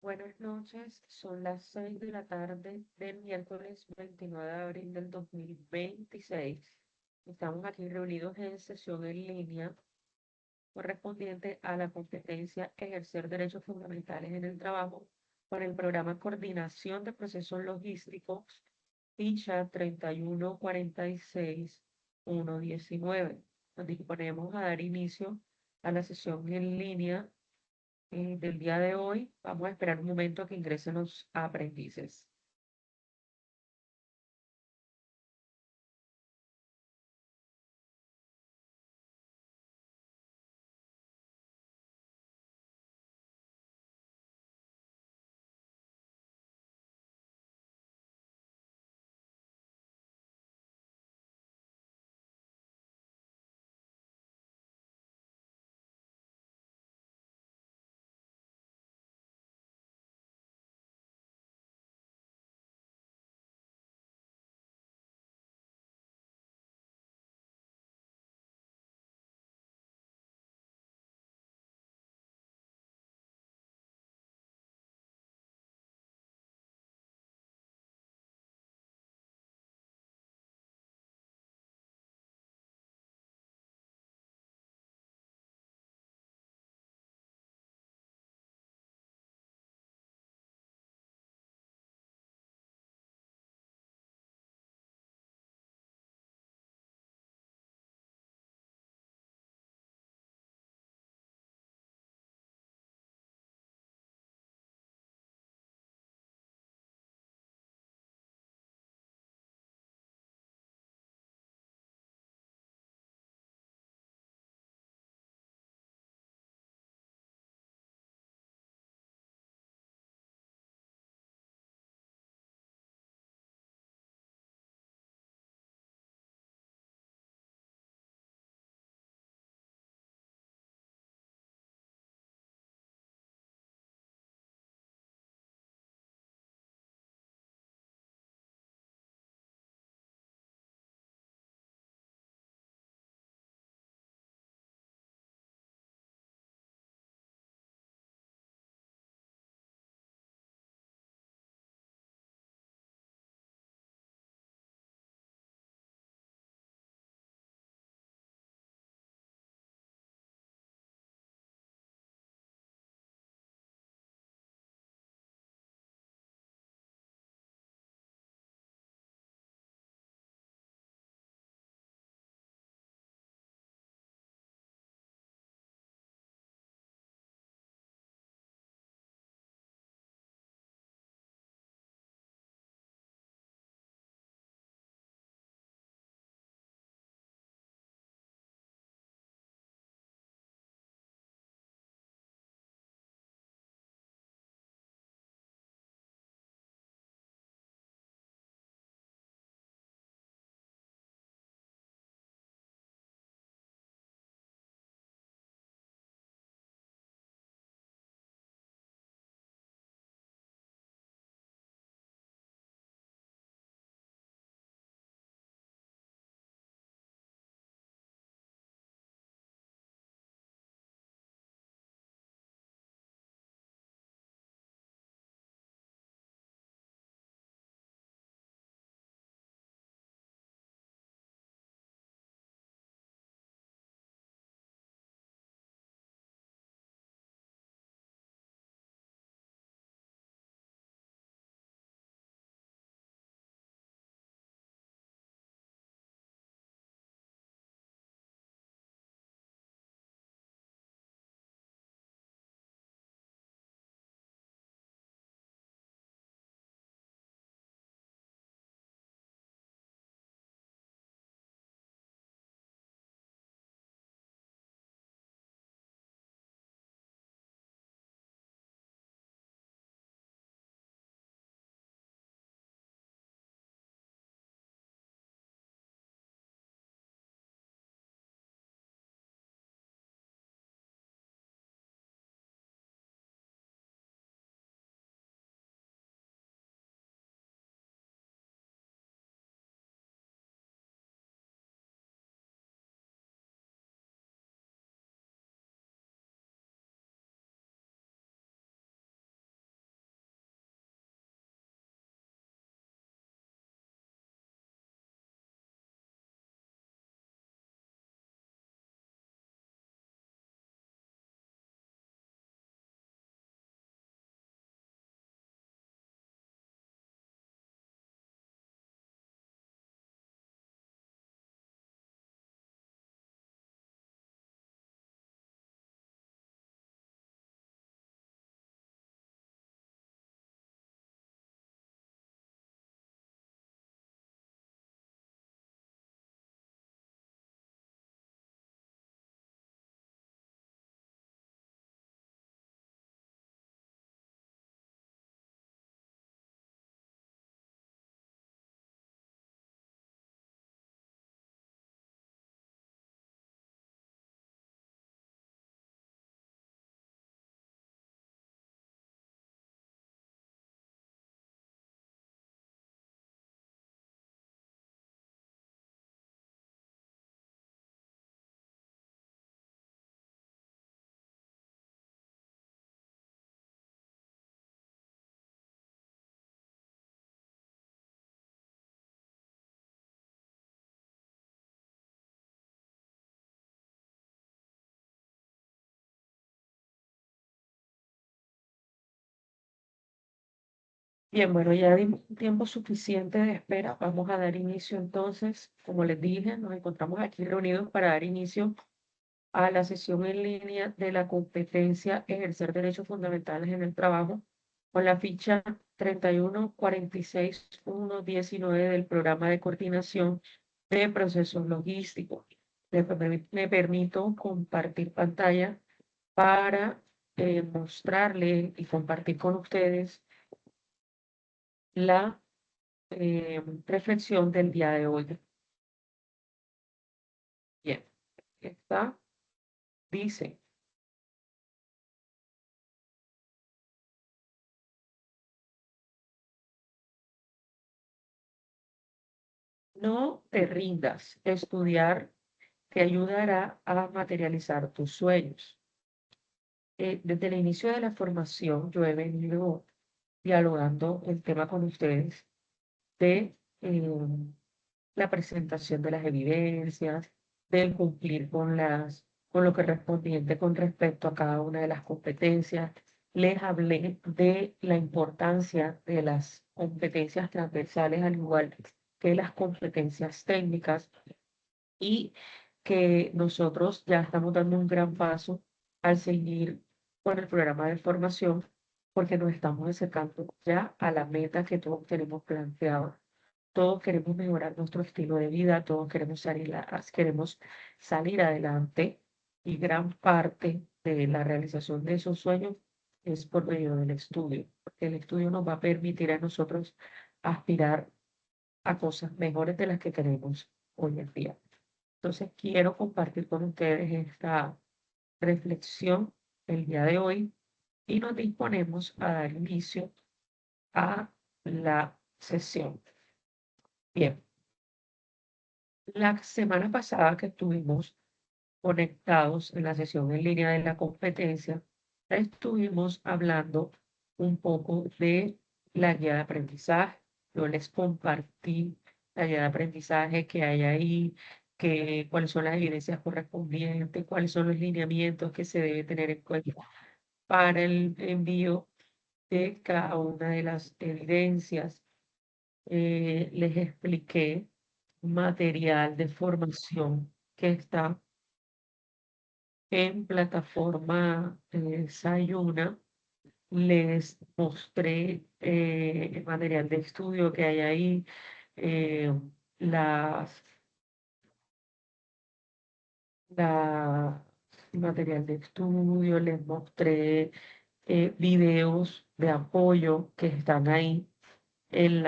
Buenas noches, son las 6 de la tarde del miércoles 29 de abril del 2026. Estamos aquí reunidos en sesión en línea correspondiente a la competencia Ejercer Derechos Fundamentales en el Trabajo por el programa Coordinación de Procesos Logísticos, ficha 3146119. Nos disponemos a dar inicio a la sesión en línea del día de hoy. Vamos a esperar un momento a que ingresen los aprendices. Bien, bueno, ya dimos un tiempo suficiente de espera. Vamos a dar inicio entonces. Como les dije, nos encontramos aquí reunidos para dar inicio a la sesión en línea de la competencia Ejercer Derechos Fundamentales en el Trabajo con la ficha 3146119 del Programa de Coordinación de Procesos Logísticos. Me permito compartir pantalla para mostrarle y compartir con ustedes la reflexión del día de hoy. Bien, está, dice, no te rindas, estudiar te ayudará a materializar tus sueños. Desde el inicio de la formación yo he venido dialogando el tema con ustedes de la presentación de las evidencias, del cumplir con lo correspondiente con respecto a cada una de las competencias. Les hablé de la importancia de las competencias transversales, al igual que las competencias técnicas, y que nosotros ya estamos dando un gran paso al seguir con el programa de formación, porque nos estamos acercando ya a la meta que todos tenemos planteado. Todos queremos mejorar nuestro estilo de vida, todos queremos salir adelante, y gran parte de la realización de esos sueños es por medio del estudio, porque el estudio nos va a permitir a nosotros aspirar a cosas mejores de las que tenemos hoy en día. Entonces, quiero compartir con ustedes esta reflexión el día de hoy y nos disponemos a dar inicio a la sesión. Bien, la semana pasada que estuvimos conectados en la sesión en línea de la competencia, estuvimos hablando un poco de la guía de aprendizaje. Yo les compartí la guía de aprendizaje que hay ahí, cuáles son las evidencias correspondientes, cuáles son los lineamientos que se debe tener en cuenta para el envío de cada una de las evidencias. Les expliqué material de formación que está en plataforma Sayuna. Les mostré el material de estudio que hay ahí, eh, las, la material de estudio, les mostré videos de apoyo que están ahí en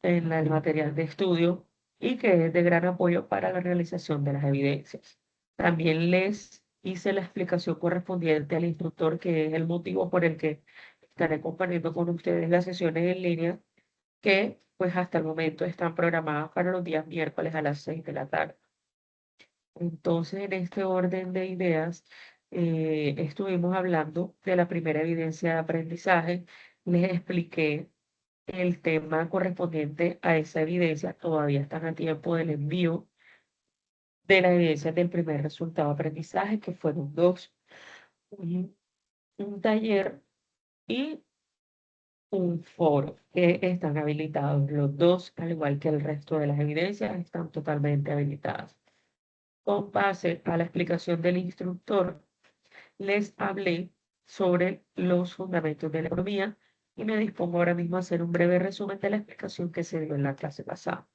el material de estudio y que es de gran apoyo para la realización de las evidencias. También les hice la explicación correspondiente al instructor, que es el motivo por el que estaré compartiendo con ustedes las sesiones en línea, que pues hasta el momento están programadas para los días miércoles a las 6 de la tarde. Entonces, en este orden de ideas, estuvimos hablando de la primera evidencia de aprendizaje. Les expliqué el tema correspondiente a esa evidencia. Todavía están a tiempo del envío de las evidencias del primer resultado de aprendizaje, que fueron dos, un, un taller y un foro, que están habilitados. Los dos, al igual que el resto de las evidencias, están totalmente habilitadas. Con base a la explicación del instructor, les hablé sobre los fundamentos de la economía y me dispongo ahora mismo a hacer un breve resumen de la explicación que se dio en la clase pasada.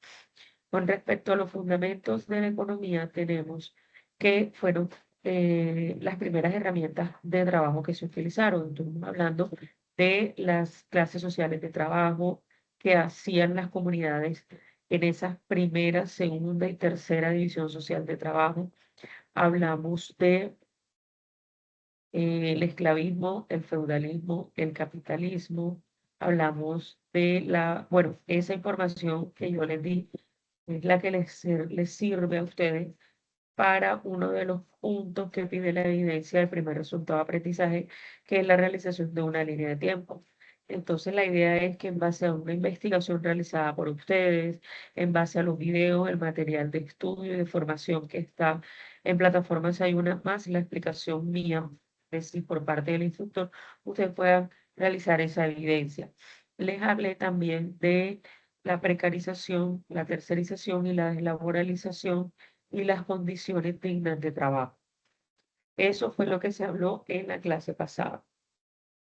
Con respecto a los fundamentos de la economía, tenemos que fueron las primeras herramientas de trabajo que se utilizaron. Estuvimos hablando de las clases sociales de trabajo que hacían las comunidades en esa primera, segunda y tercera división social de trabajo. Hablamos de el esclavismo, el feudalismo, el capitalismo. Hablamos de bueno, esa información que yo les di es la que les sirve a ustedes para uno de los puntos que pide la evidencia del primer resultado de aprendizaje, que es la realización de una línea de tiempo. Entonces, la idea es que en base a una investigación realizada por ustedes, en base a los videos, el material de estudio y de formación que está en plataformas, hay una más la explicación mía, es decir, por parte del instructor, ustedes puedan realizar esa evidencia. Les hablé también de la precarización, la tercerización y la deslaboralización y las condiciones dignas de trabajo. Eso fue lo que se habló en la clase pasada.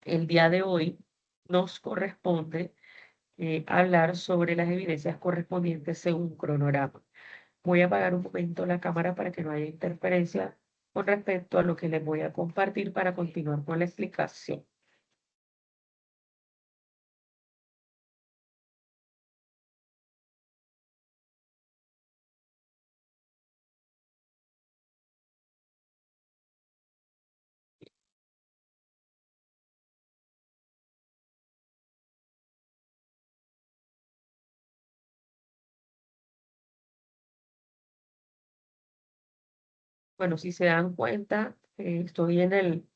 El día de hoy nos corresponde hablar sobre las evidencias correspondientes según cronograma. Voy a apagar un momento la cámara para que no haya interferencia con respecto a lo que les voy a compartir para continuar con la explicación. Bueno, si se dan cuenta, estoy en el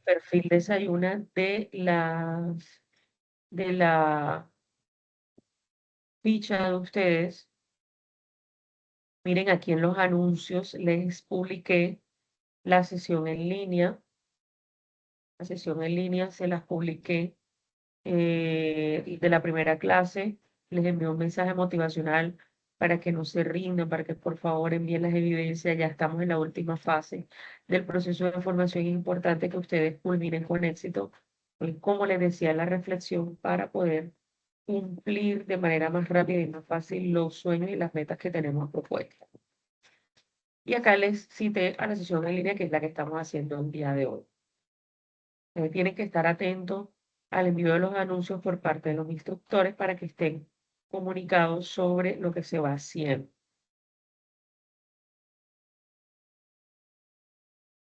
perfil Desayuna de la ficha de ustedes. Miren, aquí en los anuncios les publiqué la sesión en línea. La sesión en línea se las publiqué de la primera clase. Les envié un mensaje motivacional para que no se rindan, para que por favor envíen las evidencias. Ya estamos en la última fase del proceso de formación. Es importante que ustedes culminen con éxito, como les decía, la reflexión para poder cumplir de manera más rápida y más fácil los sueños y las metas que tenemos propuestas. Y acá les cité a la sesión en línea, que es la que estamos haciendo el día de hoy. Tienen que estar atentos al envío de los anuncios por parte de los instructores para que estén comunicados sobre lo que se va haciendo.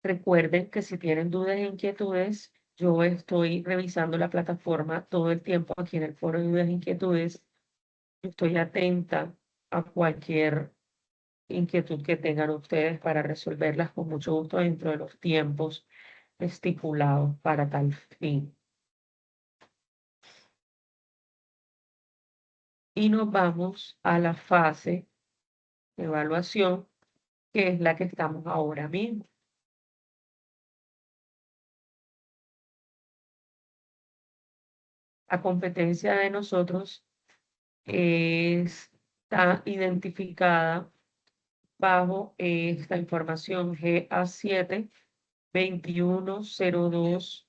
Recuerden que si tienen dudas e inquietudes, yo estoy revisando la plataforma todo el tiempo aquí en el foro de dudas e inquietudes. Estoy atenta a cualquier inquietud que tengan ustedes para resolverlas con mucho gusto dentro de los tiempos estipulados para tal fin. Y nos vamos a la fase de evaluación, que es la que estamos ahora mismo. La competencia de nosotros está identificada bajo esta información GA7 2102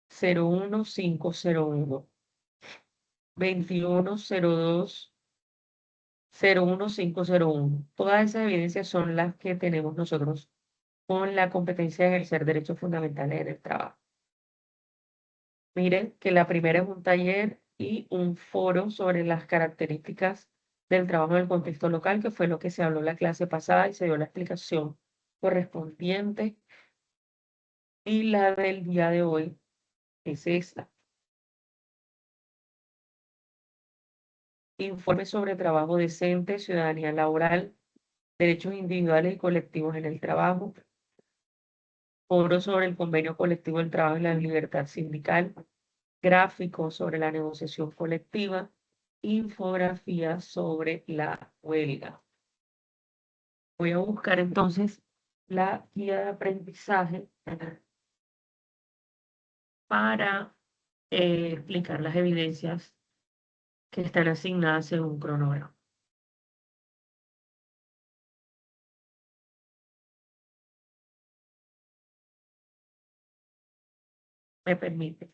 01501 2102 01501. Todas esas evidencias son las que tenemos nosotros con la competencia de ejercer derechos fundamentales en el trabajo. Miren que la primera es un taller y un foro sobre las características del trabajo en el contexto local, que fue lo que se habló en la clase pasada y se dio la explicación correspondiente. Y la del día de hoy es esta. Informe sobre trabajo decente, ciudadanía laboral, derechos individuales y colectivos en el trabajo. Foro sobre el convenio colectivo del trabajo y la libertad sindical. Gráficos sobre la negociación colectiva. Infografía sobre la huelga. Voy a buscar entonces la guía de aprendizaje para explicar las evidencias que están asignadas según cronograma. ¿Me permite?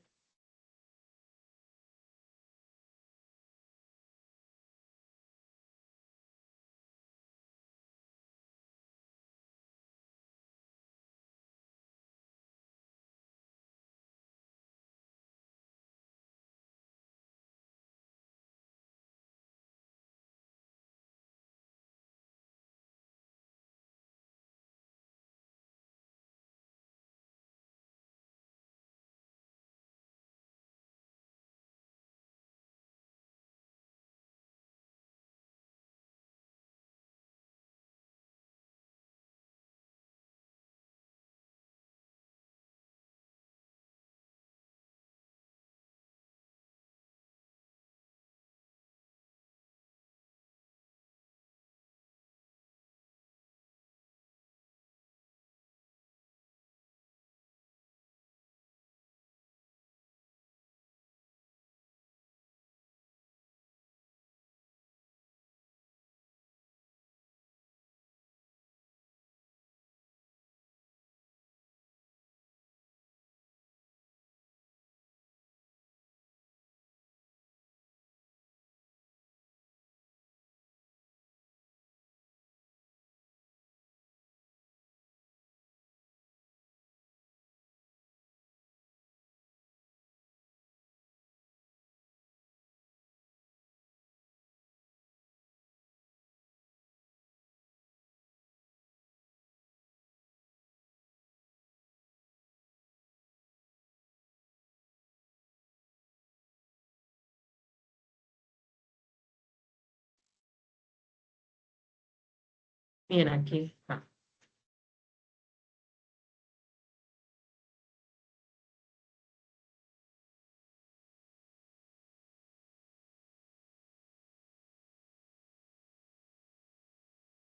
Bien, aquí está.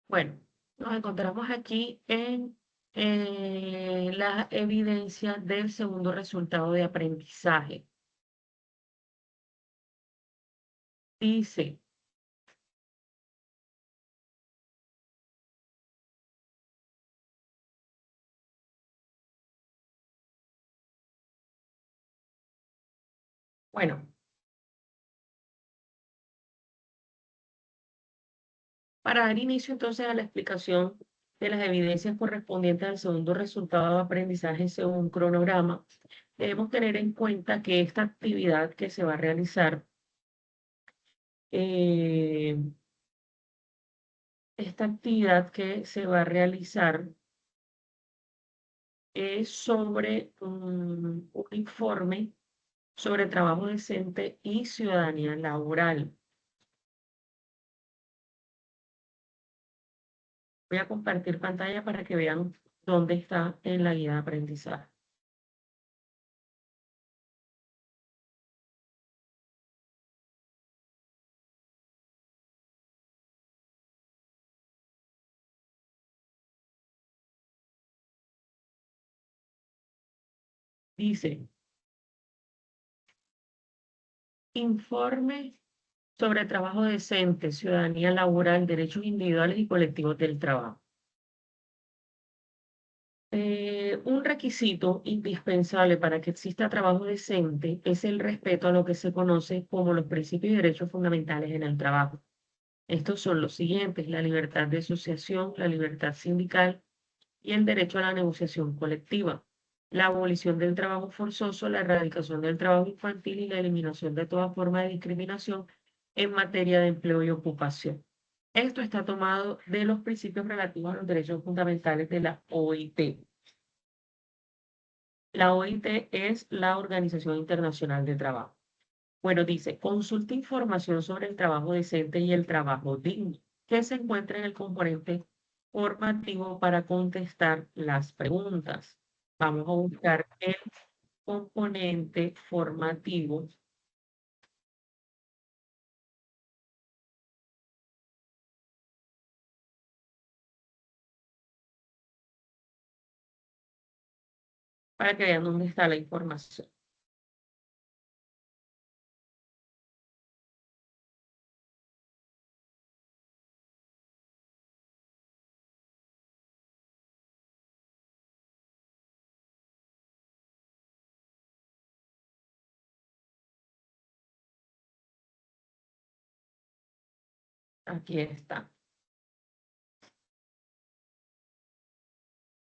Bueno, nos encontramos aquí en la evidencia del segundo resultado de aprendizaje. Dice, bueno, para dar inicio entonces a la explicación de las evidencias correspondientes al segundo resultado de aprendizaje según cronograma, debemos tener en cuenta que esta actividad que se va a realizar, eh, esta actividad que se va a realizar es sobre un informe sobre trabajo decente y ciudadanía laboral. Voy a compartir pantalla para que vean dónde está en la guía de aprendizaje. Dice, informe sobre trabajo decente, ciudadanía laboral, derechos individuales y colectivos del trabajo. Un requisito indispensable para que exista trabajo decente es el respeto a lo que se conoce como los principios y derechos fundamentales en el trabajo. Estos son los siguientes: la libertad de asociación, la libertad sindical y el derecho a la negociación colectiva, la abolición del trabajo forzoso, la erradicación del trabajo infantil y la eliminación de toda forma de discriminación en materia de empleo y ocupación. Esto está tomado de los principios relativos a los derechos fundamentales de la OIT. La OIT es la Organización Internacional del Trabajo. Bueno, dice, consulta información sobre el trabajo decente y el trabajo digno, que se encuentra en el componente formativo para contestar las preguntas. Vamos a buscar el componente formativo para que vean dónde está la información. Aquí está.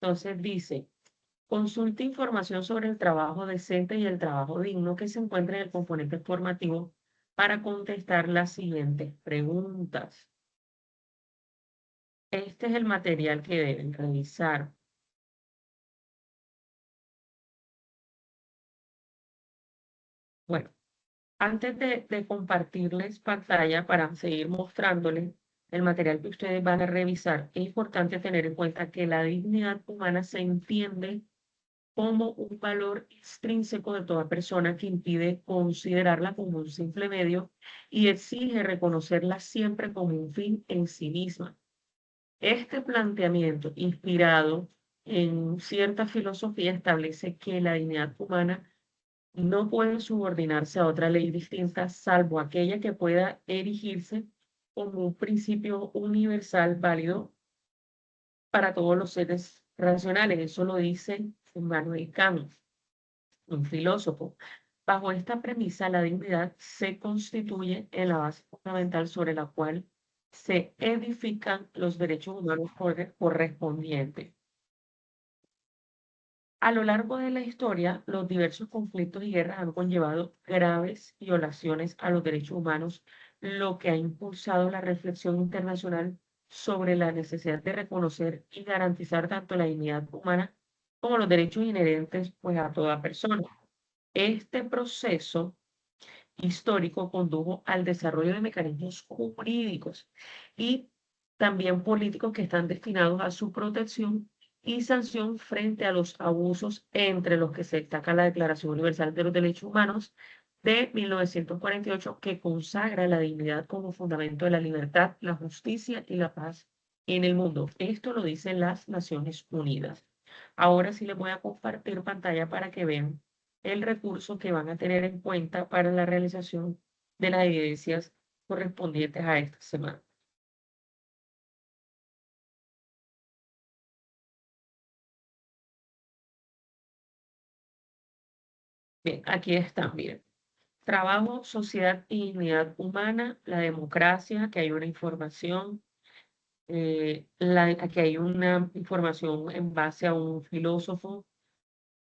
Entonces dice, consulta información sobre el trabajo decente y el trabajo digno que se encuentra en el componente formativo para contestar las siguientes preguntas. Este es el material que deben revisar. Bueno, antes de compartirles pantalla para seguir mostrándoles el material que ustedes van a revisar, es importante tener en cuenta que la dignidad humana se entiende como un valor extrínseco de toda persona que impide considerarla como un simple medio y exige reconocerla siempre como un fin en sí misma. Este planteamiento, inspirado en cierta filosofía, establece que la dignidad humana no puede subordinarse a otra ley distinta, salvo aquella que pueda erigirse como un principio universal válido para todos los seres racionales. Eso lo dice Immanuel Kant, un filósofo. Bajo esta premisa, la dignidad se constituye en la base fundamental sobre la cual se edifican los derechos humanos correspondientes. A lo largo de la historia, los diversos conflictos y guerras han conllevado graves violaciones a los derechos humanos, lo que ha impulsado la reflexión internacional sobre la necesidad de reconocer y garantizar tanto la dignidad humana como los derechos inherentes, pues, a toda persona. Este proceso histórico condujo al desarrollo de mecanismos jurídicos y también políticos que están destinados a su protección y sanción frente a los abusos, entre los que se destaca la Declaración Universal de los Derechos Humanos de 1948, que consagra la dignidad como fundamento de la libertad, la justicia y la paz en el mundo. Esto lo dicen las Naciones Unidas. Ahora sí les voy a compartir pantalla para que vean el recurso que van a tener en cuenta para la realización de las evidencias correspondientes a esta semana. Bien, aquí están, miren. Trabajo, sociedad y dignidad humana, la democracia, que hay una información, aquí hay una información en base a un filósofo,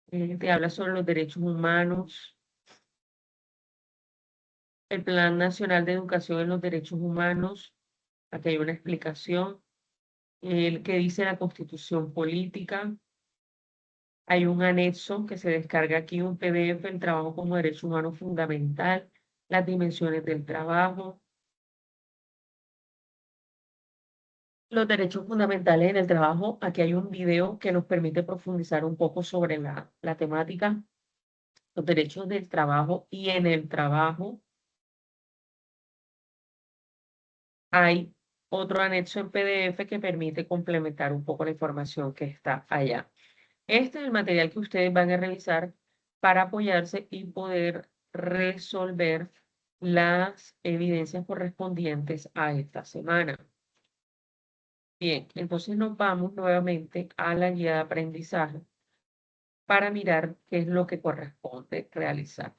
te habla sobre los derechos humanos, el Plan Nacional de Educación en los Derechos Humanos, aquí hay una explicación, el que dice la Constitución Política, hay un anexo que se descarga aquí, un PDF, el trabajo como derecho humano fundamental, las dimensiones del trabajo, los derechos fundamentales en el trabajo. Aquí hay un video que nos permite profundizar un poco sobre la temática, los derechos del trabajo y en el trabajo. Hay otro anexo en PDF que permite complementar un poco la información que está allá. Este es el material que ustedes van a revisar para apoyarse y poder resolver las evidencias correspondientes a esta semana. Bien, entonces nos vamos nuevamente a la guía de aprendizaje para mirar qué es lo que corresponde realizar.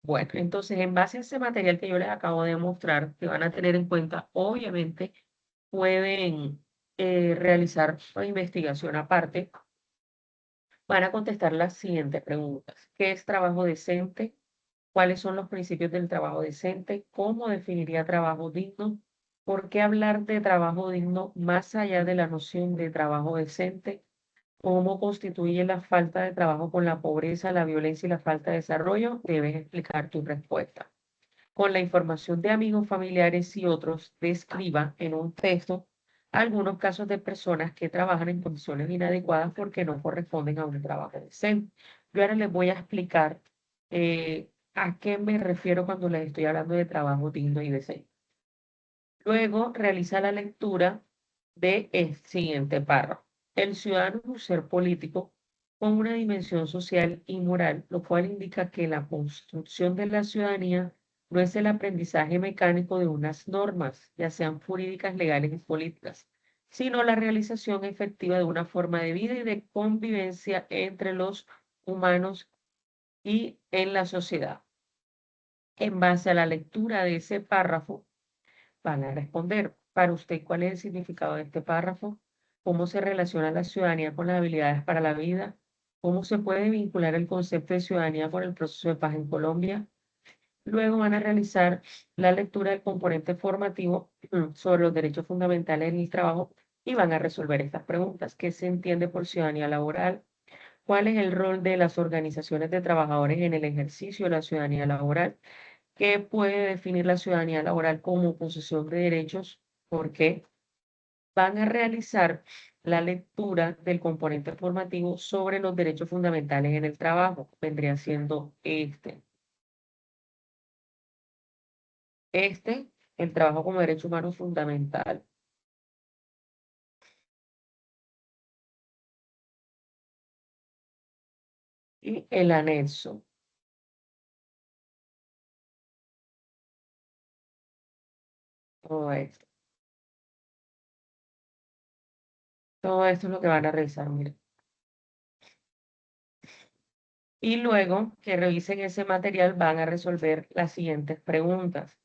Bueno, entonces en base a ese material que yo les acabo de mostrar, que van a tener en cuenta, obviamente pueden realizar una investigación aparte. Van a contestar las siguientes preguntas. ¿Qué es trabajo decente? ¿Cuáles son los principios del trabajo decente? ¿Cómo definiría trabajo digno? ¿Por qué hablar de trabajo digno más allá de la noción de trabajo decente? ¿Cómo constituye la falta de trabajo con la pobreza, la violencia y la falta de desarrollo? Debes explicar tu respuesta. Con la información de amigos, familiares y otros, describa en un texto algunos casos de personas que trabajan en condiciones inadecuadas porque no corresponden a un trabajo decente. Yo ahora les voy a explicar a qué me refiero cuando les estoy hablando de trabajo digno y decente. Luego realiza la lectura del siguiente párrafo. El ciudadano es un ser político con una dimensión social y moral, lo cual indica que la construcción de la ciudadanía no es el aprendizaje mecánico de unas normas, ya sean jurídicas, legales y políticas, sino la realización efectiva de una forma de vida y de convivencia entre los humanos y en la sociedad. En base a la lectura de ese párrafo, van a responder para usted cuál es el significado de este párrafo, cómo se relaciona la ciudadanía con las habilidades para la vida, cómo se puede vincular el concepto de ciudadanía con el proceso de paz en Colombia. Luego van a realizar la lectura del componente formativo sobre los derechos fundamentales en el trabajo y van a resolver estas preguntas. ¿Qué se entiende por ciudadanía laboral? ¿Cuál es el rol de las organizaciones de trabajadores en el ejercicio de la ciudadanía laboral? ¿Qué puede definir la ciudadanía laboral como posesión de derechos? ¿Por qué? Van a realizar la lectura del componente formativo sobre los derechos fundamentales en el trabajo. Vendría siendo el trabajo como derecho humano fundamental. Y el anexo, todo esto. Todo esto es lo que van a revisar, miren. Y luego que revisen ese material van a resolver las siguientes preguntas.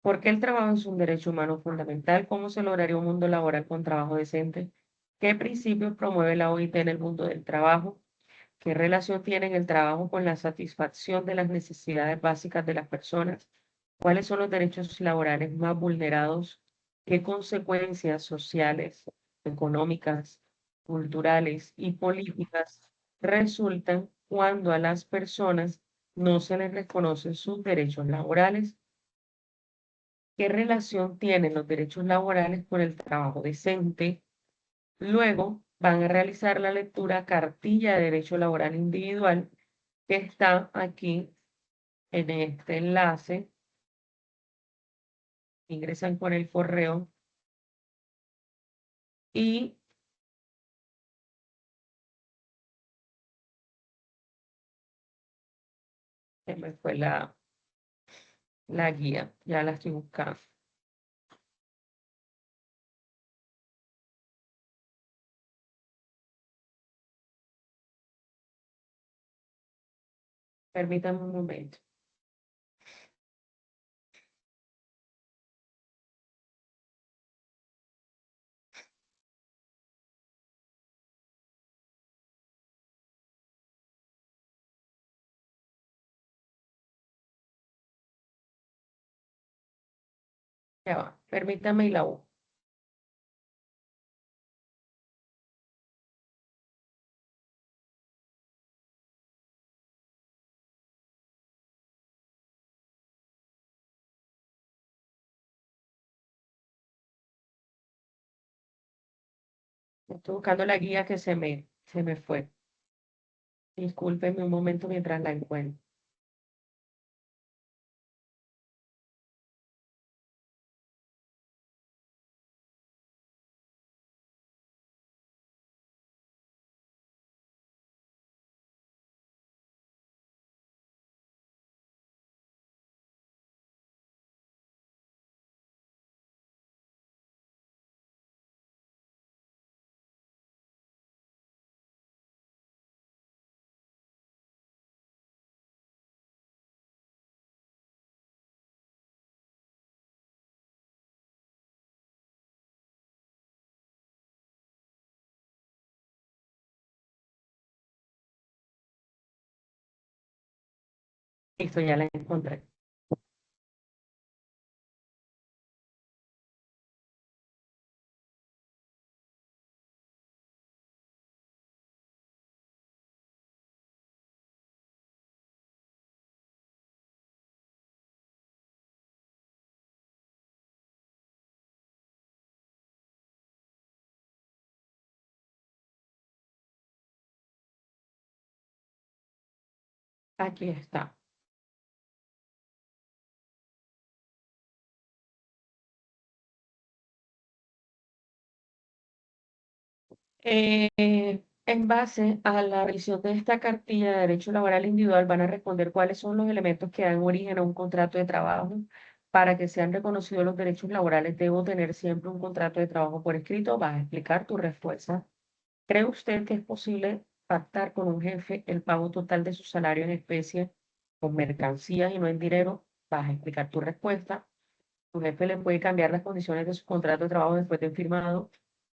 ¿Por qué el trabajo es un derecho humano fundamental? ¿Cómo se lograría un mundo laboral con trabajo decente? ¿Qué principios promueve la OIT en el mundo del trabajo? ¿Qué relación tiene el trabajo con la satisfacción de las necesidades básicas de las personas? ¿Cuáles son los derechos laborales más vulnerados? ¿Qué consecuencias sociales, económicas, culturales y políticas resultan cuando a las personas no se les reconocen sus derechos laborales? ¿Qué relación tienen los derechos laborales con el trabajo decente? Luego van a realizar la lectura cartilla de derecho laboral individual que está aquí en este enlace. Ingresan con el correo y se me fue la guía, ya la estoy buscando. Permítame un momento. Ya va, permítame y la busco. Estoy buscando la guía que se me fue. Discúlpenme un momento mientras la encuentro. Listo, ya la encontré. Aquí está. En base a la revisión de esta cartilla de derecho laboral individual, van a responder cuáles son los elementos que dan origen a un contrato de trabajo. Para que sean reconocidos los derechos laborales, debo tener siempre un contrato de trabajo por escrito. Vas a explicar tu respuesta. ¿Cree usted que es posible pactar con un jefe el pago total de su salario en especie con mercancías y no en dinero? Vas a explicar tu respuesta. Tu jefe le puede cambiar las condiciones de su contrato de trabajo después de firmado.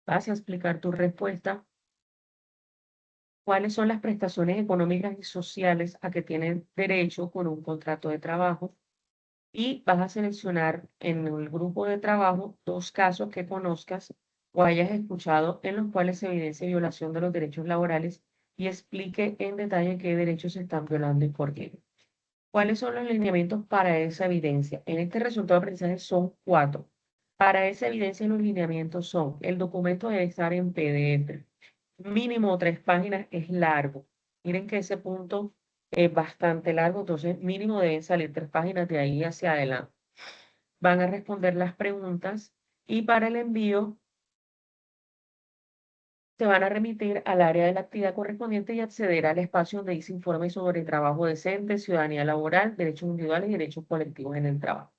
Vas a explicar tu respuesta. ¿Cuáles son las prestaciones económicas y sociales a que tienen derecho con un contrato de trabajo? Y vas a seleccionar en el grupo de trabajo dos casos que conozcas o hayas escuchado en los cuales se evidencia violación de los derechos laborales y explique en detalle qué derechos se están violando y por qué. ¿Cuáles son los lineamientos para esa evidencia? En este resultado de aprendizaje son cuatro. Para esa evidencia los lineamientos son: el documento debe estar en PDF, mínimo 3 páginas, es largo. Miren que ese punto es bastante largo, entonces mínimo deben salir 3 páginas de ahí hacia adelante. Van a responder las preguntas y para el envío se van a remitir al área de la actividad correspondiente y acceder al espacio donde dice informe sobre trabajo decente, ciudadanía laboral, derechos individuales y derechos colectivos en el trabajo.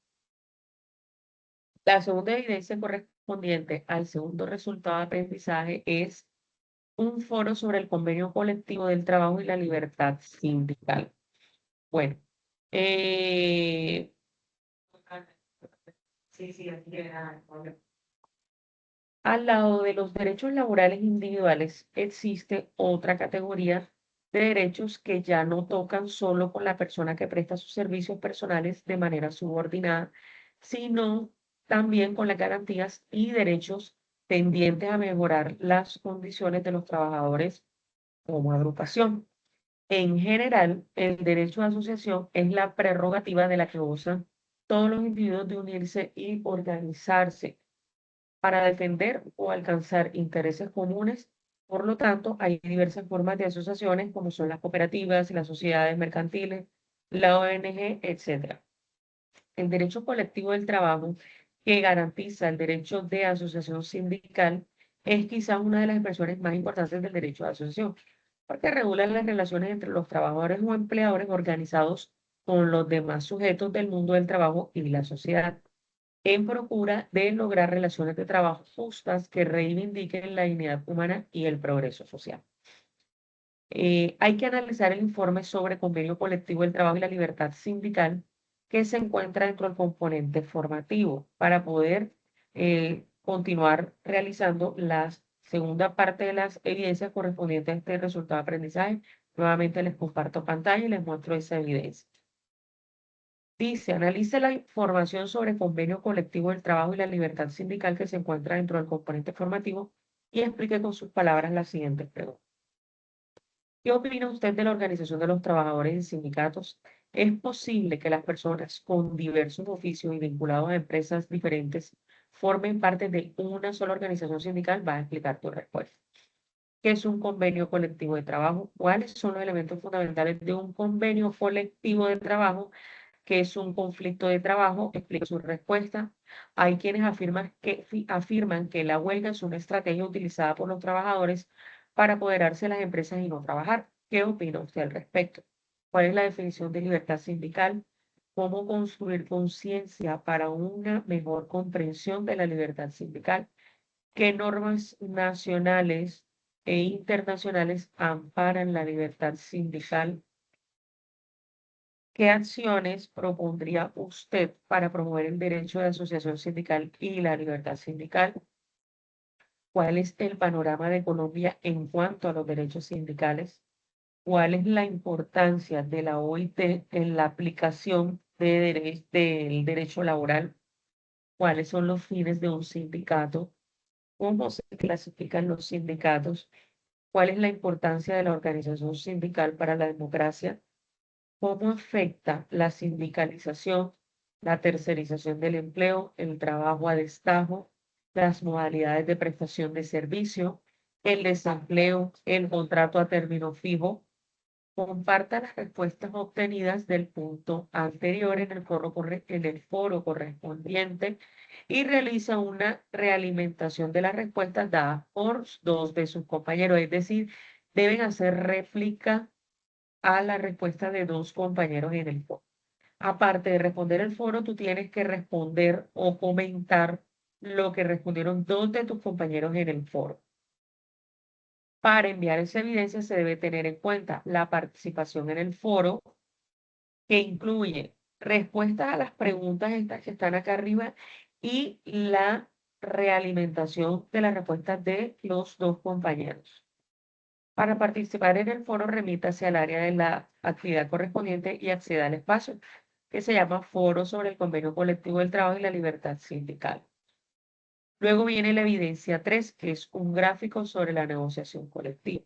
La segunda evidencia correspondiente al segundo resultado de aprendizaje es un foro sobre el convenio colectivo del trabajo y la libertad sindical. Bueno, eh, sí, sí, aquí queda. Al lado de los derechos laborales individuales existe otra categoría de derechos que ya no tocan solo con la persona que presta sus servicios personales de manera subordinada, sino también con las garantías y derechos tendientes a mejorar las condiciones de los trabajadores como agrupación. En general, el derecho de asociación es la prerrogativa de la que goza todos los individuos de unirse y organizarse para defender o alcanzar intereses comunes. Por lo tanto, hay diversas formas de asociaciones, como son las cooperativas, las sociedades mercantiles, la ONG, etcétera. El derecho colectivo del trabajo, que garantiza el derecho de asociación sindical, es quizás una de las expresiones más importantes del derecho de asociación, porque regula las relaciones entre los trabajadores o empleadores organizados con los demás sujetos del mundo del trabajo y la sociedad, en procura de lograr relaciones de trabajo justas que reivindiquen la dignidad humana y el progreso social. Hay que analizar el informe sobre convenio colectivo del trabajo y la libertad sindical que se encuentra dentro del componente formativo para poder continuar realizando la segunda parte de las evidencias correspondientes a este resultado de aprendizaje. Nuevamente les comparto pantalla y les muestro esa evidencia. Dice, analice la información sobre el convenio colectivo del trabajo y la libertad sindical que se encuentra dentro del componente formativo y explique con sus palabras las siguientes preguntas. ¿Qué opina usted de la organización de los trabajadores en sindicatos? ¿Es posible que las personas con diversos oficios y vinculados a empresas diferentes formen parte de una sola organización sindical? Va a explicar tu respuesta. ¿Qué es un convenio colectivo de trabajo? ¿Cuáles son los elementos fundamentales de un convenio colectivo de trabajo? ¿Qué es un conflicto de trabajo? Explica su respuesta. Hay quienes afirman que la huelga es una estrategia utilizada por los trabajadores para apoderarse de las empresas y no trabajar. ¿Qué opina usted al respecto? ¿Cuál es la definición de libertad sindical? ¿Cómo construir conciencia para una mejor comprensión de la libertad sindical? ¿Qué normas nacionales e internacionales amparan la libertad sindical? ¿Qué acciones propondría usted para promover el derecho de asociación sindical y la libertad sindical? ¿Cuál es el panorama de Colombia en cuanto a los derechos sindicales? ¿Cuál es la importancia de la OIT en la aplicación del derecho laboral? ¿Cuáles son los fines de un sindicato? ¿Cómo se clasifican los sindicatos? ¿Cuál es la importancia de la organización sindical para la democracia? ¿Cómo afecta la sindicalización, la tercerización del empleo, el trabajo a destajo, las modalidades de prestación de servicio, el desempleo, el contrato a término fijo? Comparta las respuestas obtenidas del punto anterior en el foro correspondiente y realiza una realimentación de las respuestas dadas por dos de sus compañeros, es decir, deben hacer réplica a la respuesta de dos compañeros en el foro. Aparte de responder el foro, tú tienes que responder o comentar lo que respondieron dos de tus compañeros en el foro. Para enviar esa evidencia se debe tener en cuenta la participación en el foro, que incluye respuestas a las preguntas estas que están acá arriba y la realimentación de las respuestas de los dos compañeros. Para participar en el foro, remítase al área de la actividad correspondiente y acceda al espacio, que se llama Foro sobre el Convenio Colectivo del Trabajo y la Libertad Sindical. Luego viene la evidencia 3, que es un gráfico sobre la negociación colectiva.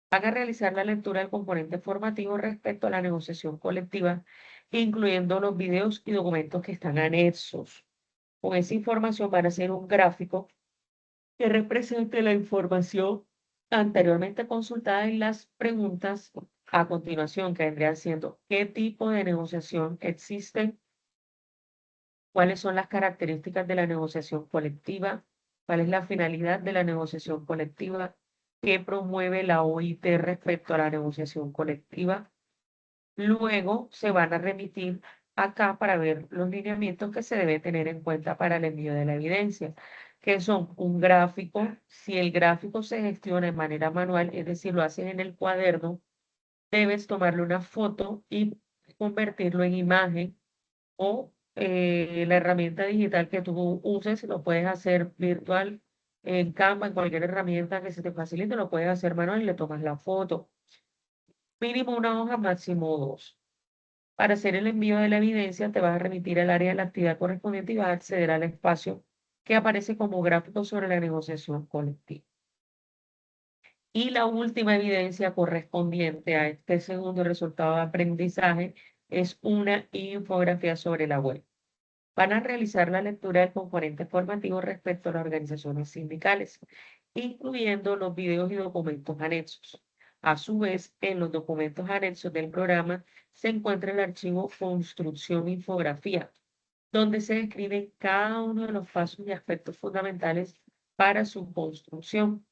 Van a realizar la lectura del componente formativo respecto a la negociación colectiva, incluyendo los videos y documentos que están anexos. Con esa información van a hacer un gráfico que represente la información anteriormente consultada y las preguntas a continuación, que vendrían siendo: ¿qué tipo de negociación existe? ¿Cuáles son las características de la negociación colectiva? ¿Cuál es la finalidad de la negociación colectiva? ¿Qué promueve la OIT respecto a la negociación colectiva? Luego se van a remitir acá para ver los lineamientos que se debe tener en cuenta para el envío de la evidencia, que son un gráfico. Si el gráfico se gestiona de manera manual, es decir, lo haces en el cuaderno, debes tomarle una foto y convertirlo en imagen, o la herramienta digital que tú uses, lo puedes hacer virtual en Canva, en cualquier herramienta que se te facilite, lo puedes hacer manual y le tomas la foto. Mínimo una hoja, máximo dos. Para hacer el envío de la evidencia, te vas a remitir al área de la actividad correspondiente y vas a acceder al espacio que aparece como gráfico sobre la negociación colectiva. Y la última evidencia correspondiente a este segundo resultado de aprendizaje es una infografía sobre la web. Van a realizar la lectura del componente formativo respecto a las organizaciones sindicales, incluyendo los videos y documentos anexos. A su vez, en los documentos anexos del programa se encuentra el archivo Construcción Infografía, donde se describen cada uno de los pasos y aspectos fundamentales para su construcción.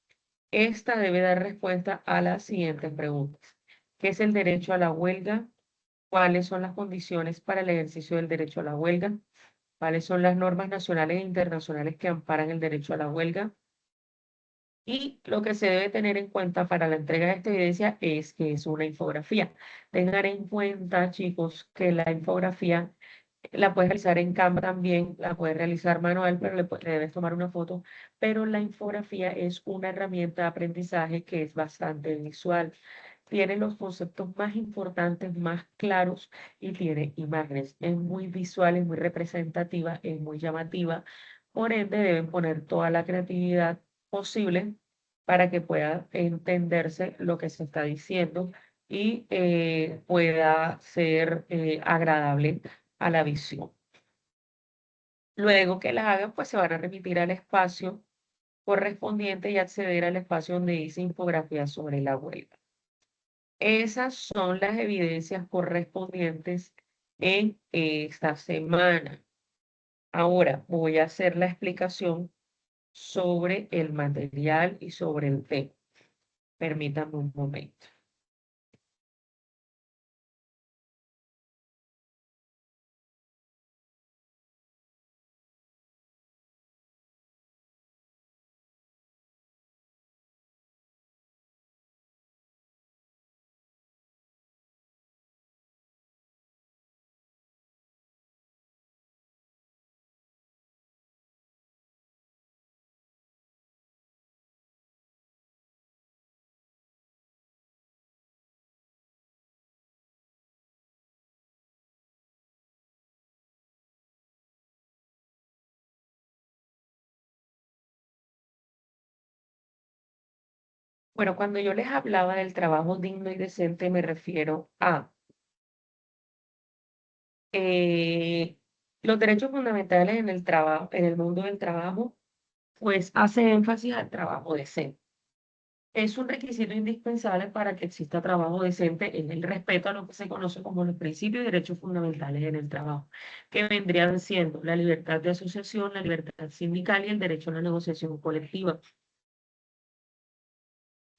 Esta debe dar respuesta a las siguientes preguntas. ¿Qué es el derecho a la huelga? ¿Cuáles son las condiciones para el ejercicio del derecho a la huelga? ¿Cuáles son las normas nacionales e internacionales que amparan el derecho a la huelga? Y lo que se debe tener en cuenta para la entrega de esta evidencia es que es una infografía. Tengan en cuenta, chicos, que la infografía la puedes realizar en Canva también, la puedes realizar manual, pero le debes tomar una foto. Pero la infografía es una herramienta de aprendizaje que es bastante visual. Tiene los conceptos más importantes, más claros y tiene imágenes. Es muy visual, es muy representativa, es muy llamativa. Por ende, deben poner toda la creatividad posible para que pueda entenderse lo que se está diciendo y pueda ser agradable a la visión. Luego que la hagan, pues se van a remitir al espacio correspondiente y acceder al espacio donde dice infografía sobre la huelga. Esas son las evidencias correspondientes en esta semana. Ahora voy a hacer la explicación sobre el material y sobre el tema. Permítanme un momento. Bueno, cuando yo les hablaba del trabajo digno y decente, me refiero a eh, los derechos fundamentales en el trabajo, en el mundo del trabajo, pues hace énfasis al trabajo decente. Es un requisito indispensable para que exista trabajo decente en el respeto a lo que se conoce como los principios y derechos fundamentales en el trabajo, que vendrían siendo la libertad de asociación, la libertad sindical y el derecho a la negociación colectiva,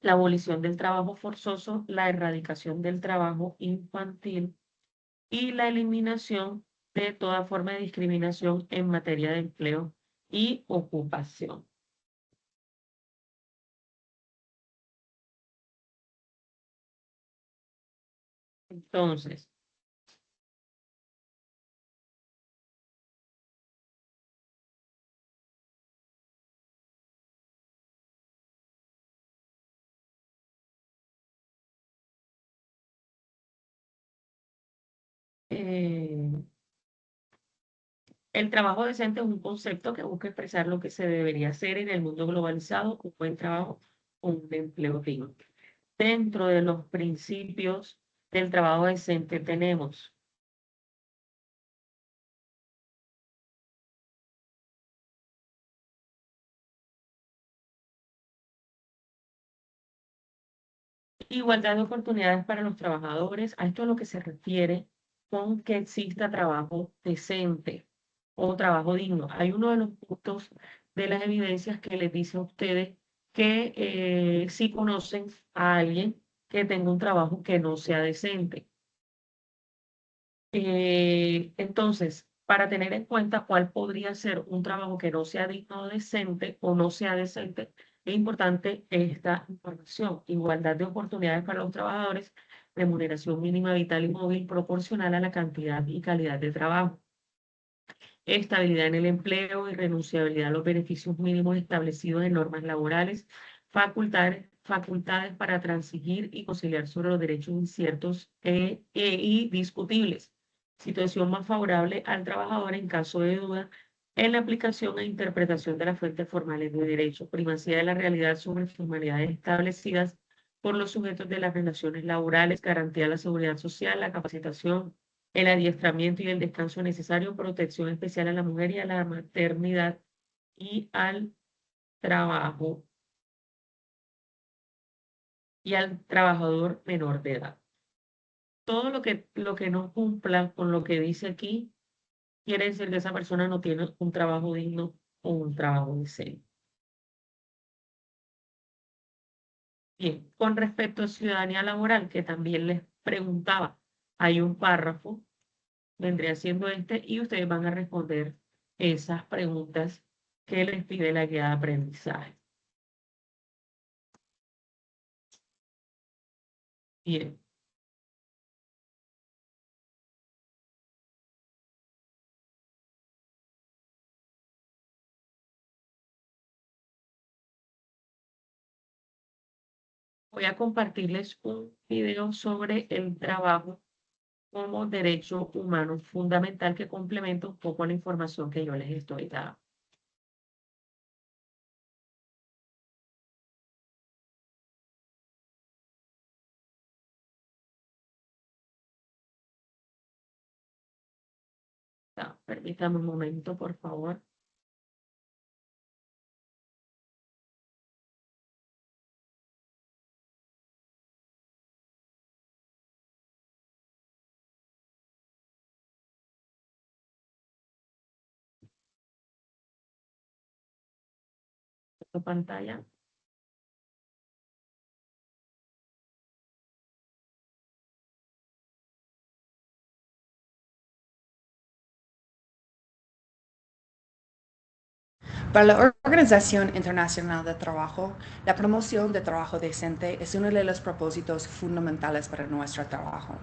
la abolición del trabajo forzoso, la erradicación del trabajo infantil y la eliminación de toda forma de discriminación en materia de empleo y ocupación. Entonces, eh, el trabajo decente es un concepto que busca expresar lo que se debería hacer en el mundo globalizado, un buen trabajo, un empleo digno. Dentro de los principios del trabajo decente tenemos igualdad de oportunidades para los trabajadores. A esto es lo que se refiere con que exista trabajo decente o trabajo digno. Hay uno de los puntos de las evidencias que les dice a ustedes que si conocen a alguien que tenga un trabajo que no sea decente. Entonces, para tener en cuenta cuál podría ser un trabajo que no sea digno o decente o no sea decente, es importante esta información. Igualdad de oportunidades para los trabajadores, remuneración mínima vital y móvil proporcional a la cantidad y calidad de trabajo, estabilidad en el empleo y renunciabilidad a los beneficios mínimos establecidos en normas laborales, facultades para transigir y conciliar sobre los derechos inciertos y discutibles, situación más favorable al trabajador en caso de duda en la aplicación e interpretación de las fuentes formales de derecho, primacía de la realidad sobre formalidades establecidas por los sujetos de las relaciones laborales, garantía de la seguridad social, la capacitación el adiestramiento y el descanso necesario, protección especial a la mujer y a la maternidad y al trabajo y al trabajador menor de edad. Todo lo que no cumpla con lo que dice aquí, quiere decir que esa persona no tiene un trabajo digno o un trabajo decente. Bien, con respecto a ciudadanía laboral, que también les preguntaba, hay un párrafo, vendría siendo este, y ustedes van a responder esas preguntas que les pide la guía de aprendizaje. Bien, voy a compartirles un video sobre el trabajo como derecho humano fundamental que complementa un poco la información que yo les estoy dando. Permítame un momento, por favor. Esta pantalla. Para la Organización Internacional del Trabajo, la promoción de trabajo decente es uno de los propósitos fundamentales para nuestro trabajo.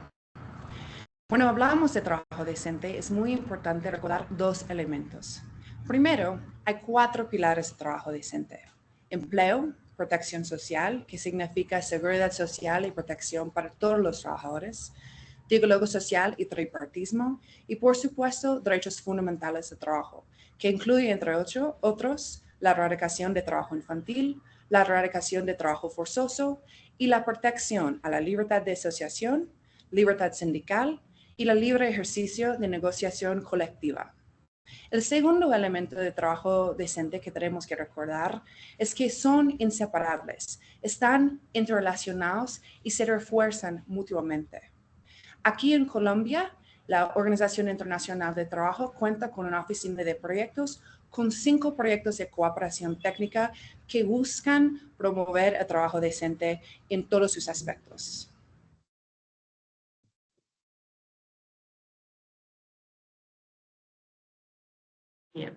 Cuando hablamos de trabajo decente, es muy importante recordar dos elementos. Primero, hay 4 pilares de trabajo decente. Empleo, protección social, que significa seguridad social y protección para todos los trabajadores, diálogo social y tripartismo, y por supuesto, derechos fundamentales de trabajo, que incluye, entre otros, la erradicación de trabajo infantil, la erradicación de trabajo forzoso y la protección a la libertad de asociación, libertad sindical y el libre ejercicio de negociación colectiva. El segundo elemento de trabajo decente que tenemos que recordar es que son inseparables, están interrelacionados y se refuerzan mutuamente. Aquí en Colombia, la Organización Internacional de Trabajo cuenta con una oficina de proyectos con 5 proyectos de cooperación técnica que buscan promover el trabajo decente en todos sus aspectos. Bien.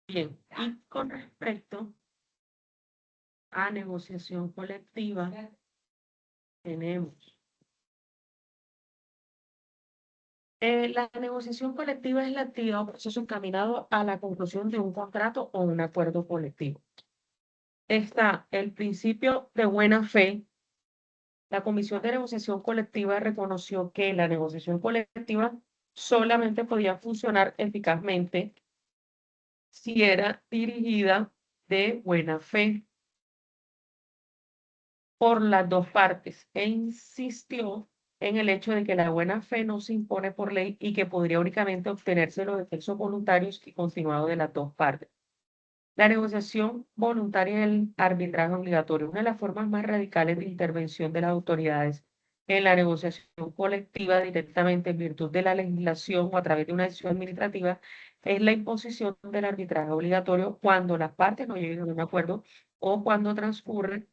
Bien, y con respecto a negociación colectiva, tenemos. La negociación colectiva es la actividad o proceso encaminado a la conclusión de un contrato o un acuerdo colectivo. Está el principio de buena fe. La Comisión de Negociación Colectiva reconoció que la negociación colectiva solamente podía funcionar eficazmente si era dirigida de buena fe por las dos partes e insistió en el hecho de que la buena fe no se impone por ley y que podría únicamente obtenerse los efectos voluntarios y continuados de las dos partes. La negociación voluntaria y el arbitraje obligatorio, una de las formas más radicales de intervención de las autoridades en la negociación colectiva directamente en virtud de la legislación o a través de una decisión administrativa, es la imposición del arbitraje obligatorio cuando las partes no lleguen a un acuerdo o cuando transcurre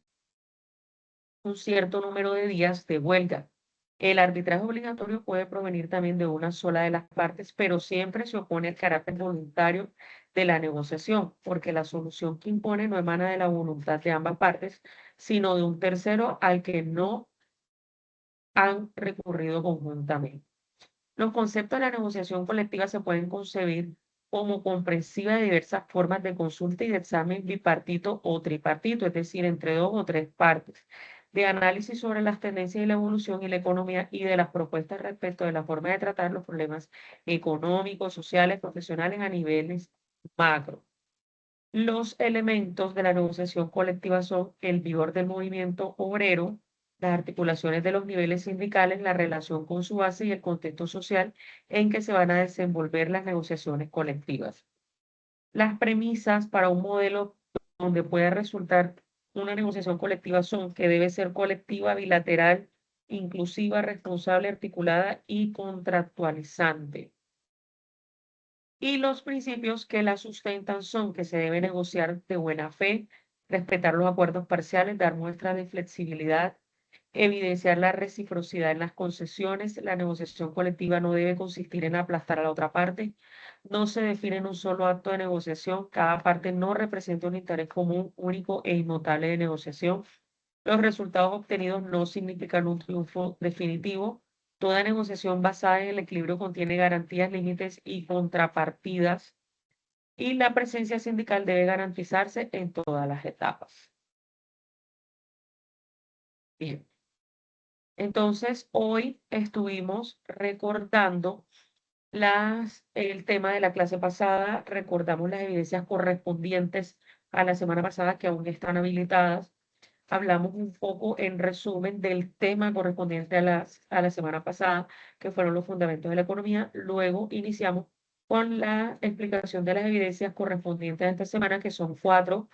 un cierto número de días de huelga. El arbitraje obligatorio puede provenir también de una sola de las partes, pero siempre se opone al carácter voluntario de la negociación, porque la solución que impone no emana de la voluntad de ambas partes, sino de un tercero al que no han recurrido conjuntamente. Los conceptos de la negociación colectiva se pueden concebir como comprensiva de diversas formas de consulta y de examen bipartito o tripartito, es decir, entre dos o tres partes, de análisis sobre las tendencias y la evolución y la economía y de las propuestas respecto de la forma de tratar los problemas económicos, sociales, profesionales a niveles macro. Los elementos de la negociación colectiva son el vigor del movimiento obrero, las articulaciones de los niveles sindicales, la relación con su base y el contexto social en que se van a desenvolver las negociaciones colectivas. Las premisas para un modelo donde pueda resultar una negociación colectiva son que debe ser colectiva, bilateral, inclusiva, responsable, articulada y contractualizante. Y los principios que la sustentan son que se debe negociar de buena fe, respetar los acuerdos parciales, dar muestras de flexibilidad, evidenciar la reciprocidad en las concesiones. La negociación colectiva no debe consistir en aplastar a la otra parte. No se define en un solo acto de negociación. Cada parte no representa un interés común, único e inmutable de negociación. Los resultados obtenidos no significan un triunfo definitivo. Toda negociación basada en el equilibrio contiene garantías, límites y contrapartidas, y la presencia sindical debe garantizarse en todas las etapas. Bien, entonces hoy estuvimos recordando el tema de la clase pasada, recordamos las evidencias correspondientes a la semana pasada que aún están habilitadas. Hablamos un poco en resumen del tema correspondiente a la semana pasada, que fueron los fundamentos de la economía. Luego iniciamos con la explicación de las evidencias correspondientes a esta semana, que son cuatro.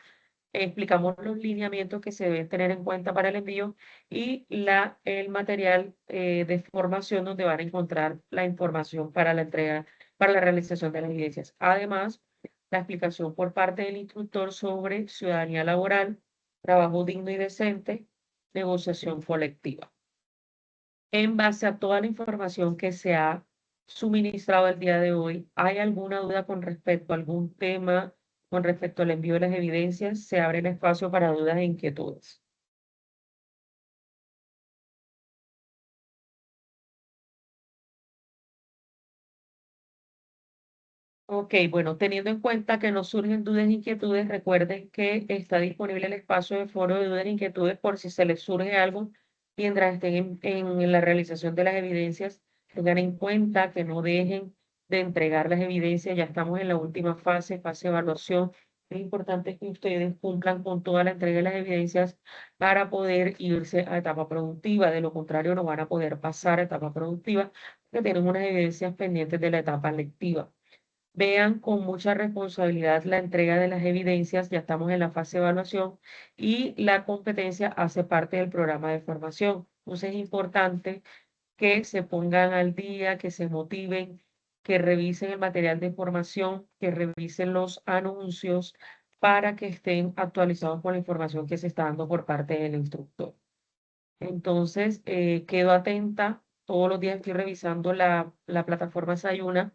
Explicamos los lineamientos que se deben tener en cuenta para el envío y el material de formación donde van a encontrar la información para la entrega, para la realización de las evidencias. Además, la explicación por parte del instructor sobre ciudadanía laboral, trabajo digno y decente, negociación colectiva. En base a toda la información que se ha suministrado el día de hoy, ¿hay alguna duda con respecto a algún tema, con respecto al envío de las evidencias? Se abre el espacio para dudas e inquietudes. Ok, bueno, teniendo en cuenta que no surgen dudas e inquietudes, recuerden que está disponible el espacio de foro de dudas e inquietudes por si se les surge algo mientras estén en la realización de las evidencias. Tengan en cuenta que no dejen de entregar las evidencias, ya estamos en la última fase, fase de evaluación. Es importante que ustedes cumplan con toda la entrega de las evidencias para poder irse a etapa productiva. De lo contrario, no van a poder pasar a etapa productiva porque tienen unas evidencias pendientes de la etapa lectiva. Vean con mucha responsabilidad la entrega de las evidencias, ya estamos en la fase de evaluación y la competencia hace parte del programa de formación. Entonces es importante que se pongan al día, que se motiven, que revisen el material de información, que revisen los anuncios para que estén actualizados con la información que se está dando por parte del instructor. Entonces, quedo atenta. Todos los días estoy revisando la plataforma Sayuna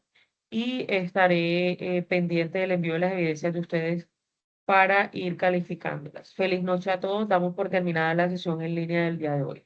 y estaré pendiente del envío de las evidencias de ustedes para ir calificándolas. Feliz noche a todos. Damos por terminada la sesión en línea del día de hoy.